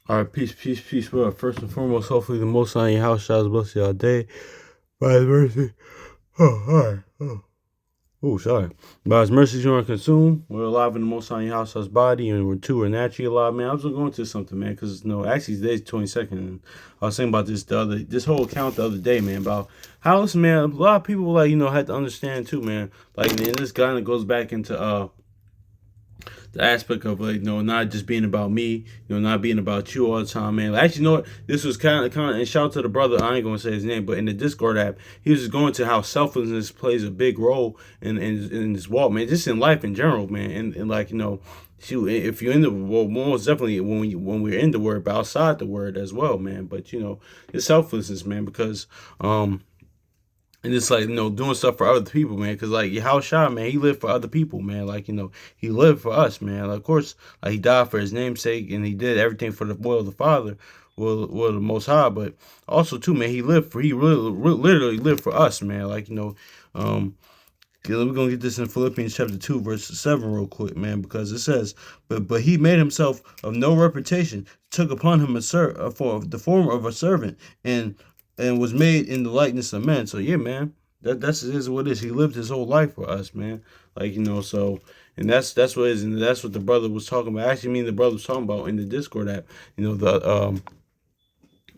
All right, peace, peace, peace. Well, first and foremost, hopefully the Most High in your house shall bless you all day. By His mercy. Oh, all right. Oh, sorry. By His mercy, you are consumed. We're alive in the Most High in your house, His body, and we're naturally alive, man. I was going to something, man, because actually today's 22nd. And I was thinking about this whole account the other day, man, about how, listen, man, a lot of people had to understand too, man. Like, and this kind of goes back into the aspect of not just being about me, not being about you all the time, man. Actually, this was kind of, and shout out to the brother. I ain't gonna say his name, but in the Discord app, he was just going to how selflessness plays a big role in this walk, man. Just in life in general, man, and like shoot, if you're in the well, most definitely when we're in the word, but outside the word as well, man. But it's selflessness, man, because and it's like, doing stuff for other people, man. Cause like How Shah, man, he lived for other people, man. Like, he lived for us, man. Like, of course, like he died for his namesake and he did everything for the will of the Father, will of the Most High. But also too, man, he really literally lived for us, man. Like, um, we're gonna get this in Philippians chapter 2, verse 7, real quick, man, because it says, but he made himself of no reputation, took upon him for the form of a servant, and was made in the likeness of men. So yeah, man, that's is what it is. He lived his whole life for us, man. Like, so, and that's what it is, and that's what the brother was talking about. Actually, the brother was talking about in the Discord app.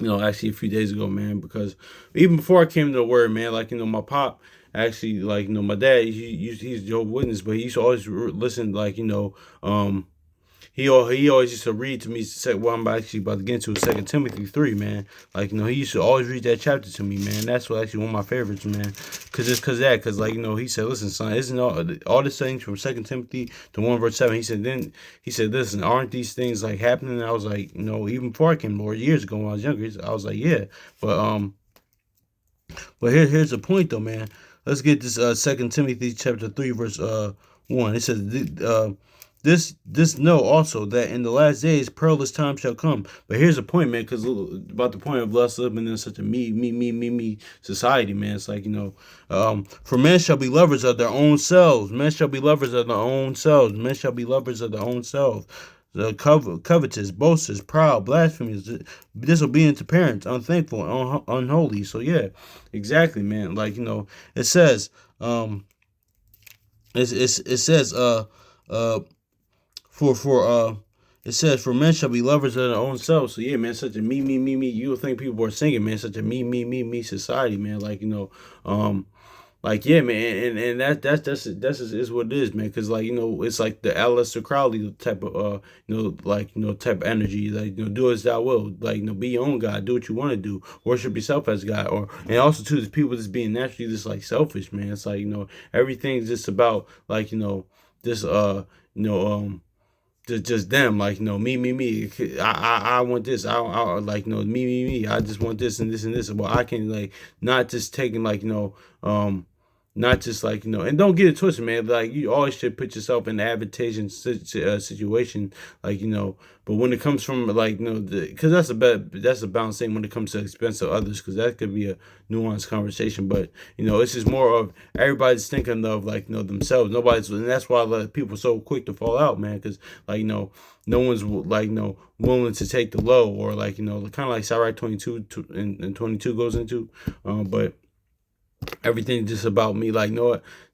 Actually a few days ago, man, because even before I came to the word, man, like, my pop actually, like, my dad, he's Jehovah's Witness, but he used to always listen, like, he always used to read to me. What I'm actually about to get into is 2 Timothy 3, man. Like, he used to always read that chapter to me, man. That's what actually one of my favorites, man. Cause like, he said, listen, son, isn't all the things from 2 Timothy to 1 verse 7? He said, listen, aren't these things like happening? And I was like, even before I came Lord, years ago when I was younger, I was like, yeah, but here's the point though, man. Let's get this 2 Timothy chapter 3 verse 1. It says this know also that in the last days perilous times shall come. But here's the point, man, because about the point of us living in such a me society, man. It's like, for men shall be lovers of their own selves. Men shall be lovers of their own selves. Men shall be lovers of their own selves. The covetous, boasters, proud, blasphemous, disobedient to parents, unthankful, unholy. So yeah, exactly, man. Like, it says, it says, uh, for it says, for men shall be lovers of their own selves. So yeah, man, such a me. You would think people are singing, man, such a me society, man. Like, like yeah, man, and that's is what it is, man. Cause like, it's like the Aleister Crowley type of type of energy. Like, do as thou will. Like, be your own God. Do what you want to do. Worship yourself as God. And also too, there's people just being naturally just like selfish, man. It's like, everything's just about like, this you know just them, like, me. I want this. I like, me. I just want this and this and this. Well, I can like not just taking like, not just like, and don't get it twisted, man. Like, you always should put yourself in an advantageous situation, like, but when it comes from like, because that's a balanced thing when it comes to expense of others, because that could be a nuanced conversation. But it's just more of everybody's thinking of like, themselves. Nobody's, and that's why a lot of people are so quick to fall out, man, because like, no one's like, willing to take the low, or like, kind of like Sirach 22 and 22 goes into, but everything just about me. Like,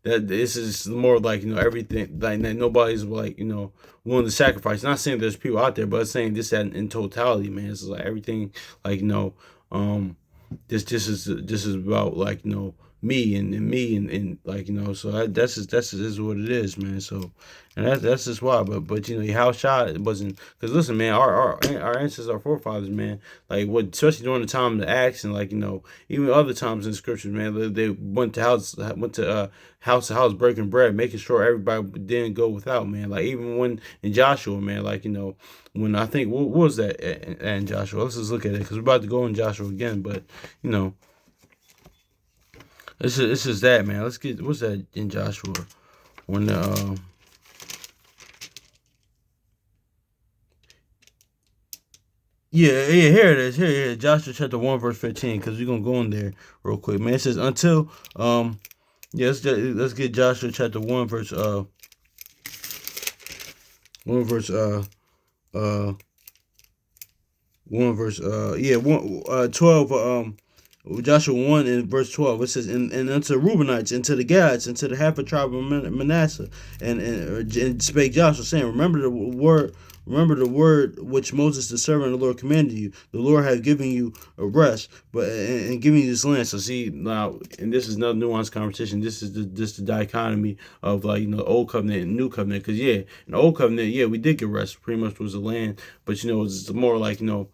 that this is more like, everything like that. Nobody's like, willing to sacrifice. Not saying there's people out there, but saying this in totality, man. It's like everything, like, um, this is about like, me and me and like, so that's just is what it is, man. So, and that's just why. But how shot it wasn't, because listen, man, our ancestors, our forefathers, man, like, what, especially during the time of the Acts, and like, even other times in the scriptures, man, they went to house to house breaking bread, making sure everybody didn't go without, man. Like, even when in Joshua, man, like, when I think what was that in Joshua? Let's just look at it, because we're about to go in Joshua again, but you know. It's just that, man. Let's get, what's that in Joshua when the yeah, here it is. Here, Joshua chapter 1 verse 15, because we're gonna go in there real quick, man. It says, until yeah, let's get Joshua chapter 1 verse 1 verse uh 1 verse, 12, Joshua 1 and verse 12, it says, and unto the Reubenites, and to the Gadites, and to the half a tribe of Manasseh, and spake Joshua, saying, remember the word which Moses the servant of the Lord commanded you. The Lord hath given you a rest, but and giving you this land. So see now, and this is another nuanced conversation. This is the dichotomy of, like, old covenant and new covenant. Because in the old covenant, we did get rest. Pretty much was the land, but it's more like land.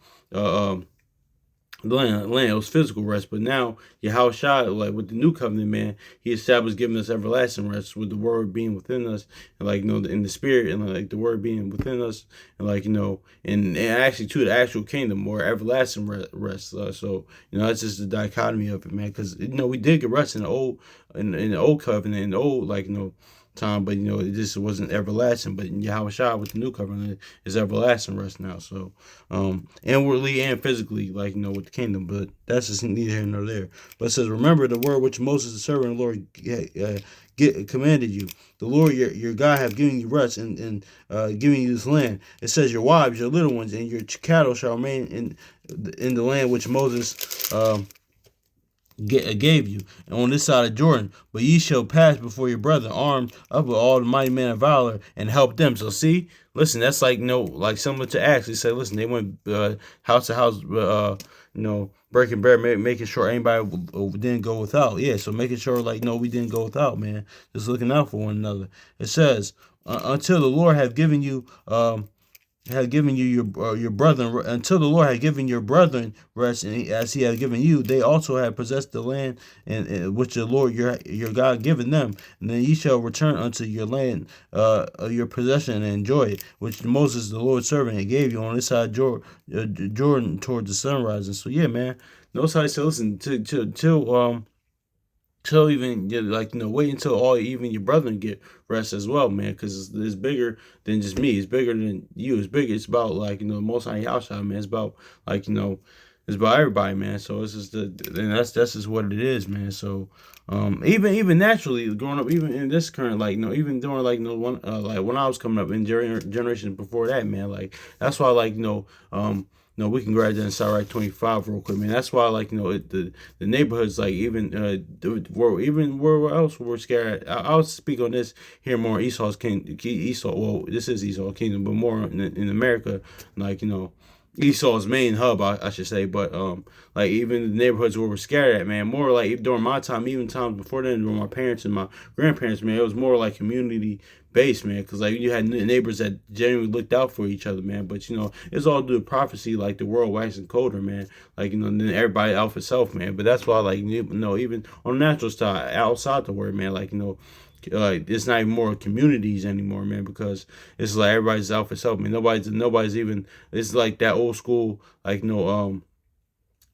It was physical rest, but now Yahushua, like with the new covenant, man, he established giving us everlasting rest with the word being within us, and in the spirit, and like the word being within us, and and actually to the actual kingdom or everlasting rest. So that's just the dichotomy of it, man. Because we did get rest in the old covenant, in the old time, but it just wasn't everlasting. But Yahushua with the new covenant is everlasting rest now. So inwardly and physically, with the kingdom. But that's just neither here nor there. But it says, remember the word which Moses the servant of the Lord commanded you. The Lord your God have given you rest and giving you this land. It says, your wives, your little ones, and your cattle shall remain in the land which Moses gave you, and on this side of Jordan, but ye shall pass before your brethren, armed up with all the mighty men of valor, and help them. So see, listen, that's like similar to Acts. They said, listen, they went house to house, breaking bread, making sure anybody didn't go without. Yeah, so making sure we didn't go without, man. Just looking out for one another. It says, until the Lord have given you your brethren, until the Lord had given your brethren rest, and as he had given you, they also had possessed the land and which the Lord your God given them, and then ye shall return unto your land, your possession, and enjoy it, which Moses the Lord's servant had gave you on this side Jordan toward the sunrise. And so man, notice how I say, listen, till even wait until all even your brethren get rest as well, man, because it's bigger than just me. It's bigger than you. It's bigger. It's about Most High Yahshua, man. It's about it's about everybody, man. So it's just and that's just what it is, man. So even naturally growing up, even in this current even during when I was coming up in generations before that, man, that's why no, we can grab that in Sirach 25 real quick, man. That's why, the neighborhoods, even where else we're scared. I'll speak on this here more. Esau. Well, this is Esau Kingdom, but more in America, Esau's main hub, I should say. But even the neighborhoods where we're scared at, man, more during my time, even times before then, during my parents and my grandparents, man, it was more community based, man, because you had neighbors that genuinely looked out for each other, man. But it's all due to prophecy, the world waxing colder, man. Then everybody out for self, man. But that's why, even on the natural side, outside the word, man, it's not even more communities anymore, man, because it's everybody's out for self, man. Nobody's even. It's that old school,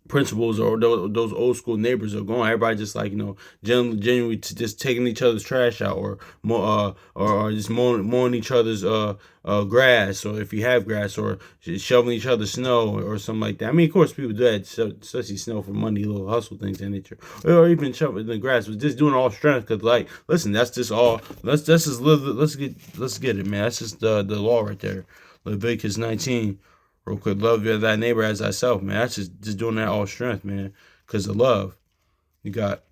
principles or those old school neighbors are going. Everybody just genuinely just taking each other's trash out, or just mowing each other's grass, or if you have grass, or shoveling each other's snow or something like that. I mean, of course, people do that, especially snow for money, little hustle things in nature, or even shoveling the grass. But just doing all strength, because listen, that's just all. Let's get it, man. That's just the law right there. Leviticus 19. Real quick, love thy neighbor as thyself, man. That's just doing that all strength, man. Because of love you got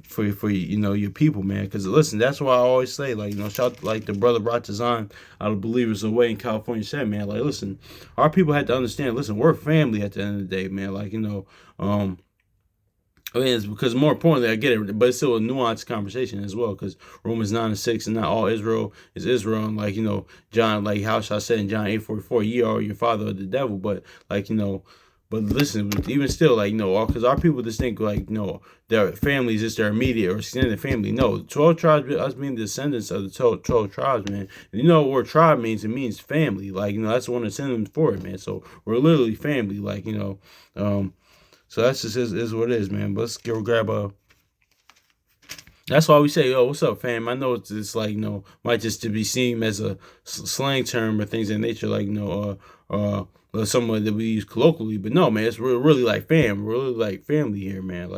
for your people, man. Because listen, that's why I always say, shout the brother brought Zion out of Believers Away in California said, man. Listen, our people had to understand. Listen, we're family at the end of the day, man. I mean, it's because more importantly, I get it, but it's still a nuanced conversation as well. Because Romans 9:6, and not all Israel is Israel, and John, how shall I say in John 8:44, ye are your father of the devil. But but listen, even still, because our people just think their families is their immediate or extended family. No, 12 tribes, us being descendants of the 12 tribes, man. And what word tribe means? It means family. That's one of the synonyms for it, man. So we're literally family. So that's just is what it is, man. But let's go grab a. That's why we say, yo, what's up, fam? I know it's might just to be seen as a slang term or things in nature, someone that we use colloquially. But no, man, it's really fam. We're really family here, man.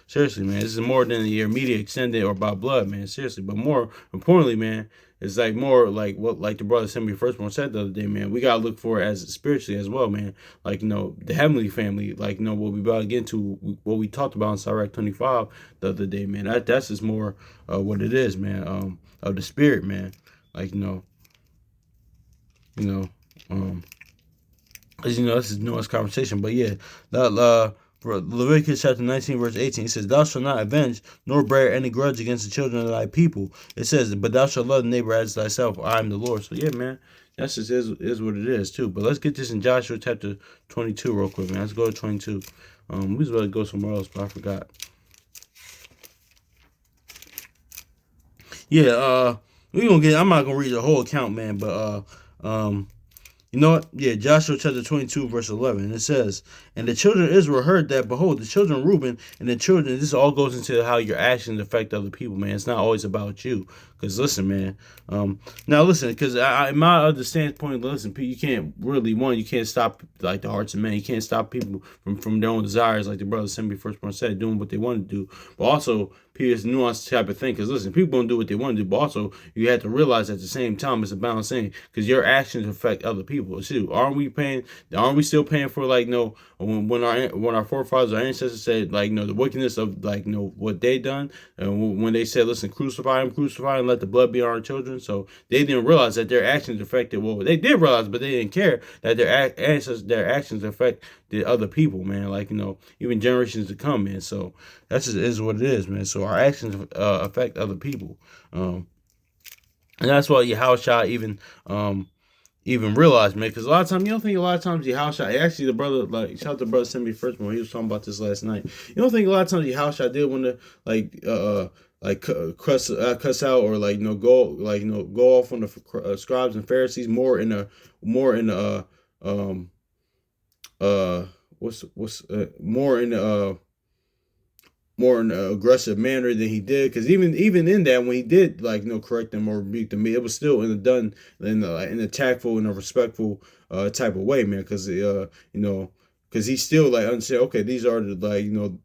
Seriously, man. This is more than your immediate extended or by blood, man. Seriously. But more importantly, man, it's like more like what like the brother sent me first one said the other day, man. We gotta look for it as spiritually as well, man. Like the heavenly family, like what we about to get into, what we talked about in Sirach 25 the other day, man. That's just more what it is, man. Of the spirit, man. Like you know, as this is nuanced conversation, but yeah, that Leviticus chapter 19, verse 18, it says, "Thou shalt not avenge, nor bear any grudge against the children of thy people." It says, "But thou shalt love the neighbor as thyself. I am the Lord." So yeah, man, that's just is what it is too. But let's get this in Joshua chapter 22 real quick, man. Let's go to 22. We was about to go somewhere else, but I forgot. Yeah, I'm not gonna read the whole account, man, but you know what? Yeah, Joshua chapter 22, verse 11. It says, "And the children of Israel heard that, behold, the children of Reuben and the children," this all goes into how your actions affect other people, man. It's not always about you. Because listen, man. Now listen, because in my understanding point, listen, you can't really, you can't stop like the hearts of men. You can't stop people from their own desires, like the brother sent me first one said, doing what they want to do. But also, it's a nuanced type of thing. Because listen, people don't do what they want to do, but also you have to realize at the same time it's a balancing because your actions affect other people too. Aren't we still paying for when our forefathers, our ancestors said the wickedness of what they done, and when they said, listen, crucify him, let the blood be on our children. So they didn't realize that their actions affected. Well, they did realize, but they didn't care that their actions affect the other people, man. Even generations to come, man. So that's just is what it is, man. So our actions affect other people, and that's why Yahushua even realized, man, because a lot of times Yahushua, actually the brother, shout out to brother sent me first one, he was talking about this last night. You don't think a lot of times Yahushua did want to cuss out or go off on the scribes and Pharisees more in more in an aggressive manner than he did, because even in that, when he did correct them or rebuke them, it was still done in a tactful and a respectful type of way, man. Because because he still understand. Okay, these are the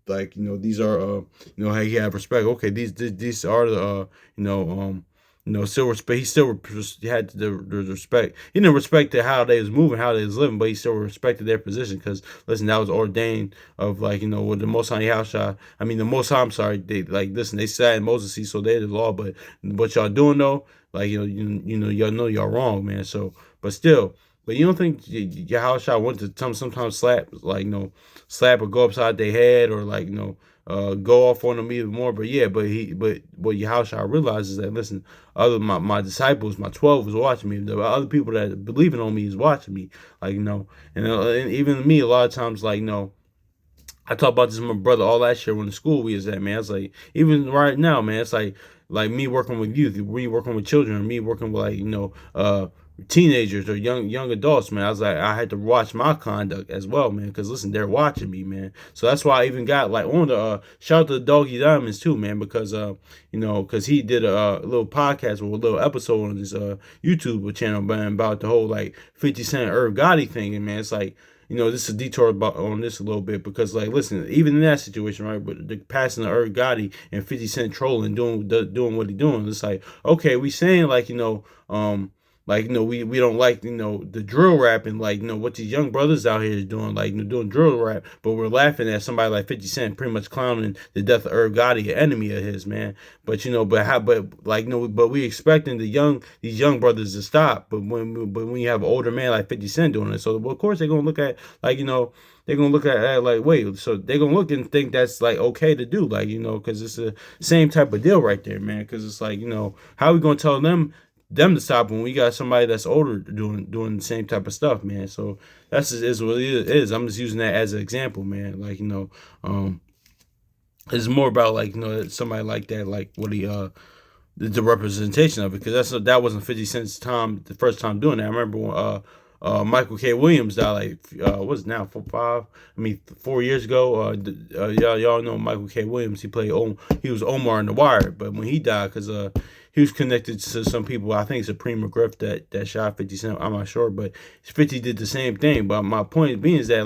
these are how you have respect. Okay, these are the still respect. He still had the respect. He didn't respect how they was moving, how they was living, but he still respected their position. Because listen, that was ordained of with the Most High Yahushua. I mean, the Most High. I'm sorry. They listen. They sat in Moses' seat, so they the law. But what y'all doing though? Y'all know y'all wrong, man. So, but still. But you don't think Yahushua wanted to sometimes slap, slap or go upside their head or go off on them even more? But yeah, but what Yahushua realizes that, listen, my disciples, my 12 was watching me. The other people that believing on me is watching me, and even me a lot of times, I talk about this with my brother all last year when the school we was at, man. It's even right now, man. It's like me working with youth, me working with children, me working with teenagers or young adults, man. I had to watch my conduct as well, man, because listen, they're watching me, man. So that's why I even got on the shout out to the Doggy Diamonds too, man, because because he did a little podcast or a little episode on his YouTube channel, man, about the whole 50 Cent Irv Gotti thing, and man, it's this is a detour on this a little bit because, listen, even in that situation, right, but the passing of Irv Gotti and 50 Cent trolling, doing what he doing, it's okay, we saying we don't like the drill rap and what these young brothers out here is doing doing drill rap, but we're laughing at somebody like 50 Cent pretty much clowning the death of Irv Gotti, an enemy of his, man. But but we expecting these young brothers to stop, but when you have an older man like 50 Cent doing it, so of course they're gonna look at they're gonna look at wait, so they're gonna look and think that's okay to do, because it's the same type of deal right there, man. Because it's how are we gonna tell them to stop when we got somebody that's older doing the same type of stuff, man? So that's just is what it is. I'm just using that as an example, man. It's more about somebody like that, what he the representation of it, because that wasn't 50 Cent's time, the first time doing that. I remember when Michael K. Williams died what's it now, 4 years ago. Y'all know Michael K. Williams. He was Omar in The Wire, but when he died, because he was connected to some people. I think Supreme McGriff that shot 50 Cent. I'm not sure, but 50 did the same thing. But my point being is that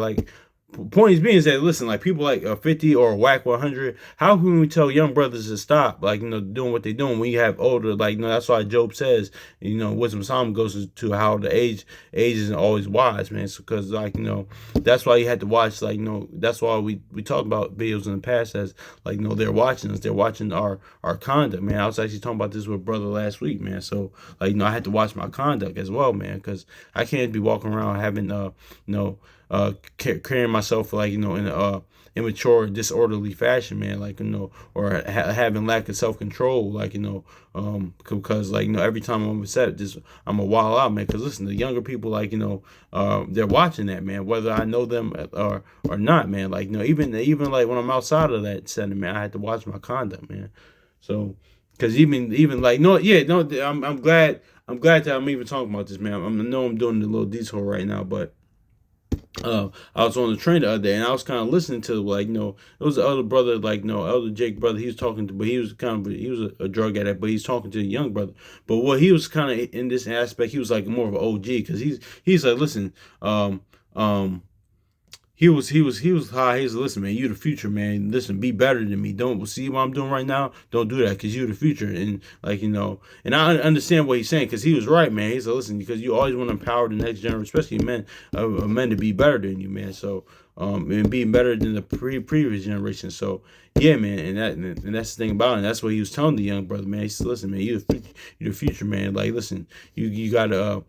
point is being is that, listen, like people like 50 or Whack 100, how can we tell young brothers to stop, like, doing what they're doing when you have older, like, that's why Job says, Wisdom of Solomon goes to how the age isn't always wise, man. So, because, like, that's why you had to watch, like, that's why we talked about videos in the past as, like, they're watching us, they're watching our conduct, man. I was actually talking about this with brother last week, man. So, like, I had to watch my conduct as well, man, because I can't be walking around having, carrying myself, like, in a immature, disorderly fashion, man, like, or having lack of self-control, like, because, like, every time I'm upset, I'm a wild out, man, because, listen, the younger people, like, they're watching that, man, whether I know them or not, man, like, even like when I'm outside of that setting, man, I had to watch my conduct, man. So, because even like, no, yeah, no, I'm glad that I'm even talking about this, man. I know I'm doing a little detour right now, but I was on the train the other day, and I was kind of listening to, like, it was the other brother, like, elder Jake brother. He was talking to, but he was a drug addict, but he's talking to the young brother. But what he was kind of in this aspect, he was like more of an OG, because he's like, listen, he was high. He's listen, man, you the future, man. Listen, be better than me. Don't see what I'm doing right now. Don't do that, because you the future. And, like, and I understand what he's saying, because he was right, man. He's like, listen, because you always want to empower the next generation, especially men to be better than you, man. So and being better than the previous generation. So yeah, man, and that's the thing about it. And that's what he was telling the young brother, man. He said, listen, man, you the future, man. Like, listen, you gotta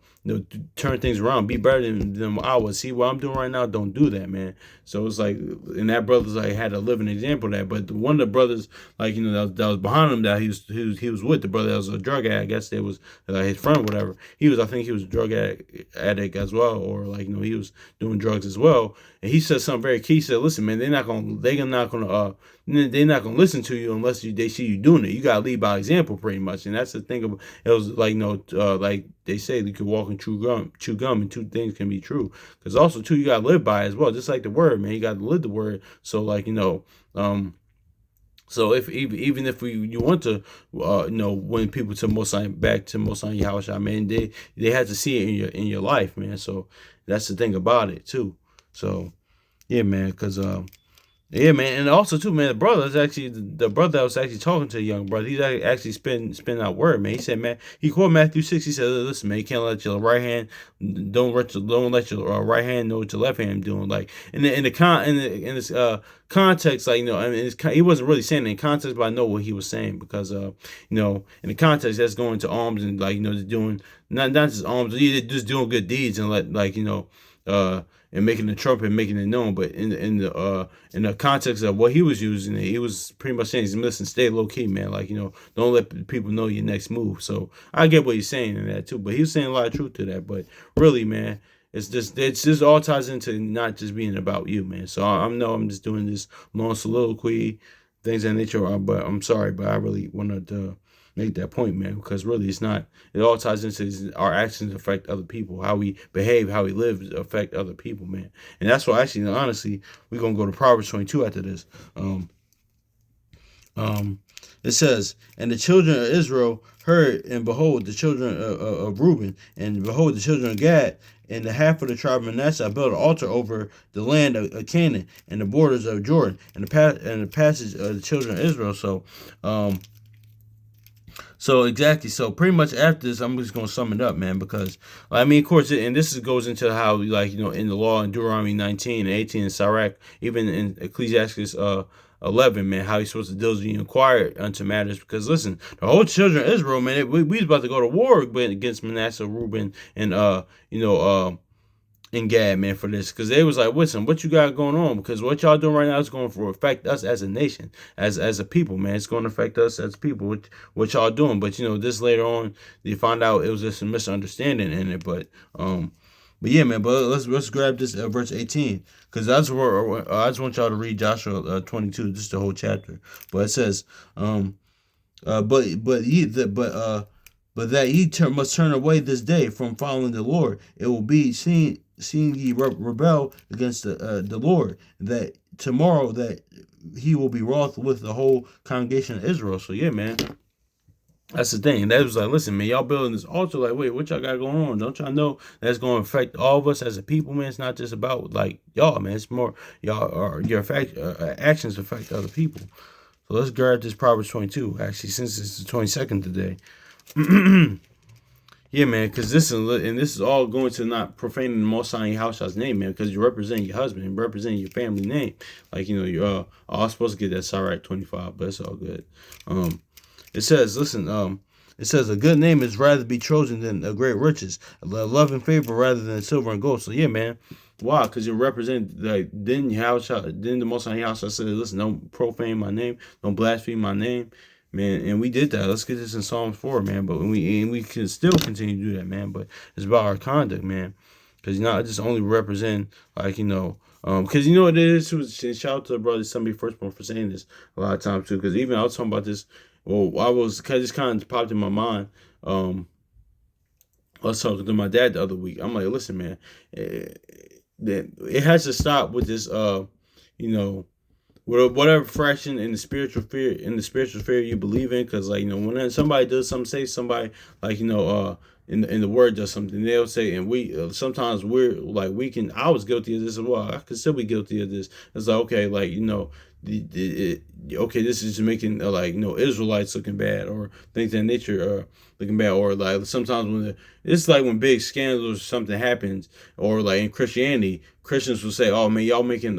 turn things around, be better than I was. See what I'm doing right now? Don't do that, man. So it's like, and that brother's like had a living example of that. But one of the brothers, like, that was behind him, that he was with, the brother that was a drug addict, I guess it was his friend, whatever. I think he was a drug addict as well, or, like, he was doing drugs as well. And he said something very key. He said, listen, man, they're not gonna listen to you unless they see you doing it. You gotta lead by example, pretty much. And that's the thing about it. Was like, like they say, you can walk and chew gum, and two things can be true. Because also, too, you gotta live by it as well. Just like the word, man, you gotta live the word. So, like, so if even if you want to win people to back to Most High Yahushua, man, they have to see it in your life, man. So that's the thing about it too. So yeah, man, because yeah, man, and also too, man, the brother that was actually talking to the young brother. He's actually spin out word, man. He said, man, he quoted Matthew 6. He said, listen, man, you can't let your right hand don't let your right hand know what your left hand doing. Like in this context, like, I mean, he wasn't really saying it in context, but I know what he was saying, because in the context, that's going to alms, and, like, just doing not just alms, just doing good deeds, and and making the trumpet, making it known. But in the context of what he was using, he was pretty much saying, listen, stay low key, man. Like, don't let people know your next move. So I get what he's saying in that too. But he was saying a lot of truth to that. But really, man, it's just all ties into not just being about you, man. So I'm just doing this long soliloquy, things of that nature. But I'm sorry, but I really wanted to make that point, man, because really it all ties into our actions affect other people, how we behave, how we live affect other people, man. And that's why, actually, honestly, we're gonna go to Proverbs 22 after this. It says, and the children of Israel heard, and behold, the children of Reuben, and behold, the children of Gad, and the half of the tribe of Manasseh, I built an altar over the land of Canaan and the borders of Jordan, and the passage of the children of Israel. So exactly. So pretty much after this, I'm just gonna sum it up, man, because, I mean, of course, and this goes into how, like, in the law in Deuteronomy 19 and 18 in Sirach, even in Ecclesiastes 11, man, how he's supposed to diligently inquire unto matters. Because, listen, the whole children of Israel, man, we was about to go to war against Manasseh, Reuben, and and Gad, man, for this, because they was like, listen, what you got going on? Because what y'all doing right now is going to affect us as a nation, as a people, man. It's going to affect us as people, what y'all doing. But this later on, you find out it was just a misunderstanding in it. But yeah, man. But let's grab this verse 18, because that's where I just want y'all to read Joshua 22, just the whole chapter. But it says, but that ye must turn away this day from following the Lord. It will be seeing ye rebel against the Lord, that tomorrow that he will be wroth with the whole congregation of Israel. So yeah, man. That's the thing. That was like, listen, man, y'all building this altar. Like, wait, what y'all got going on? Don't y'all know that's going to affect all of us as a people, man? It's not just about like y'all, man. It's more y'all or your actions affect other people. So let's grab this Proverbs 22. Actually, since it's the 22nd today. Yeah, man, because this is all going to not profaning the Most High Yahshua's name, man, because you represent your husband and representing your family name. Like, you're all supposed to get that Sirach 25, but it's all good. It says, listen, it says a good name is rather be chosen than a great riches, a love and favor rather than silver and gold. So yeah, man. Why? Because you represent like then the Most High Yahshua said, listen, don't profane my name, don't blaspheme my name, man. And we did that. Let's get this in Psalms 4, man. But we can still continue to do that, man. But it's about our conduct, man. Because you're not just only represent like because you know what it is. Shout out to the brother, somebody firstborn for saying this a lot of times too. Because even I was talking about this. Well, just kind of popped in my mind. I was talking to my dad the other week. I'm like, listen, man, it has to stop with this, whatever fraction in the spiritual fear you believe in, because like when somebody does something, say somebody like in the word does something, they'll say, and we sometimes we're like I was guilty of this as well. I could still be guilty of this. It's like okay, like okay, this is just making Israelites looking bad or things that nature looking bad, or like sometimes it's like when big scandals or something happens, or like in Christianity, Christians will say, "Oh man, y'all making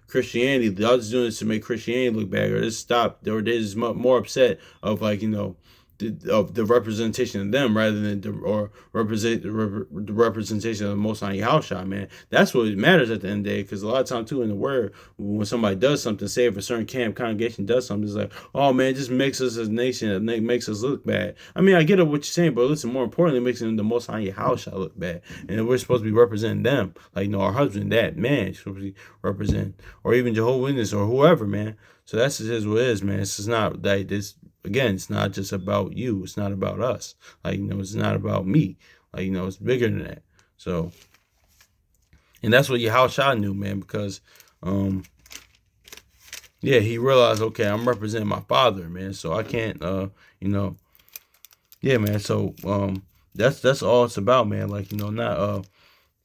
Christianity, y'all just doing this to make Christianity look bad," or just stop, or they're just more upset of of the representation of them rather than the representation of the Most High Yahushua, man. That's what matters at the end of the day, because a lot of times too in the word, when somebody does something, say if a certain congregation does something, it's like, oh man, it just makes us as a nation, it makes us look bad. I mean, I get what you're saying, but listen, more importantly, it makes the Most High Yahushua look bad, and we're supposed to be representing them, like our husband, that man, supposed to be represent, or even Jehovah's Witness or whoever, man. So that's just what it is, man. It's just not like this. Again, it's not just about you. It's not about us. Like, it's not about me. Like, it's bigger than that. So, and that's what Yahushua knew, man, because, yeah, he realized, okay, I'm representing my father, man. So I can't, yeah, man. So, that's all it's about, man. Like, not,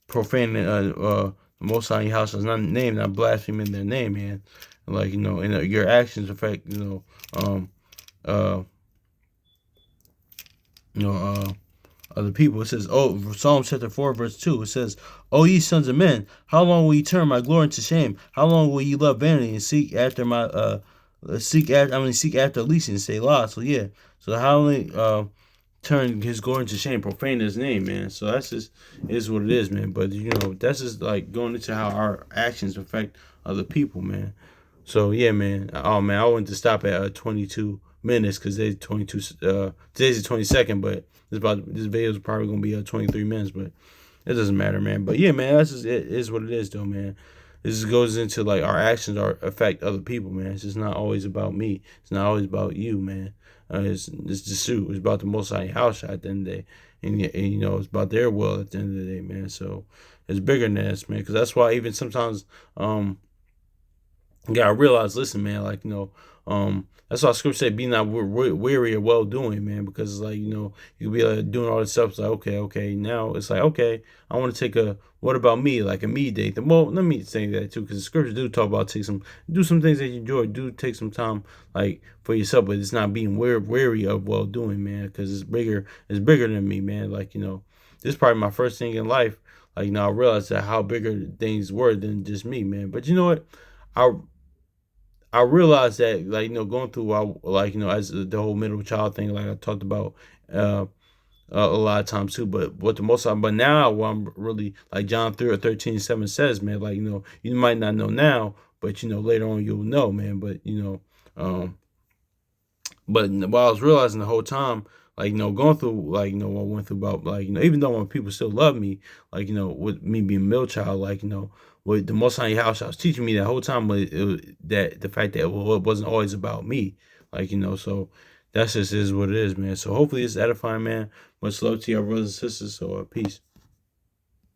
profaning, the Most High Yahshua's name, not blaspheming their name, man. Like, and your actions affect, other people. It says, Psalm chapter 4, verse 2. It says, "O ye sons of men, how long will ye turn my glory into shame? How long will ye love vanity and seek after seek after leasing and say lie?" So yeah. So how long turn his glory into shame, profane his name, man. So that's just is what it is, man. But that's just like going into how our actions affect other people, man. So yeah, man. Oh man, I wanted to stop at 22 minutes because today's the 22nd, but this video is probably gonna be 23 minutes, but it doesn't matter, man. But yeah, man, that's just it is what it is, though, man. This just goes into like our actions affect other people, man. It's just not always about me. It's not always about you, man. It's just it's about the Most High House at the end of the day, and it's about their will at the end of the day, man. So it's bigger than this, man. Because that's why even sometimes you gotta realize, listen, man, like, that's why scripture say, be not weary of well doing, man, because it's like, you could be like doing all this stuff. It's like, okay. Now it's like, okay, I want to take what about me? Like a me day. Well, let me say that too, because the scriptures do talk about do some things that you enjoy, do take some time, like, for yourself, but it's not being weary of well doing, man, because it's bigger than me, man. Like, this is probably my first thing in life. Like, I realized that how bigger things were than just me, man. But you know what? I realized that, like, going through, as the whole middle child thing, like I talked about a lot of times too, but but now I'm really, like John 13:7 says, man, like, you might not know now, but, later on you'll know, man. But, but while I was realizing the whole time, like, going through, like, what I went through about, like, even though when people still love me, like, with me being a middle child, like, with the Most High House, I was teaching me that whole time that the fact that it wasn't always about me, like, so that's just is what it is, man. So hopefully it's edifying, man. Much love to your brothers and sisters. So peace.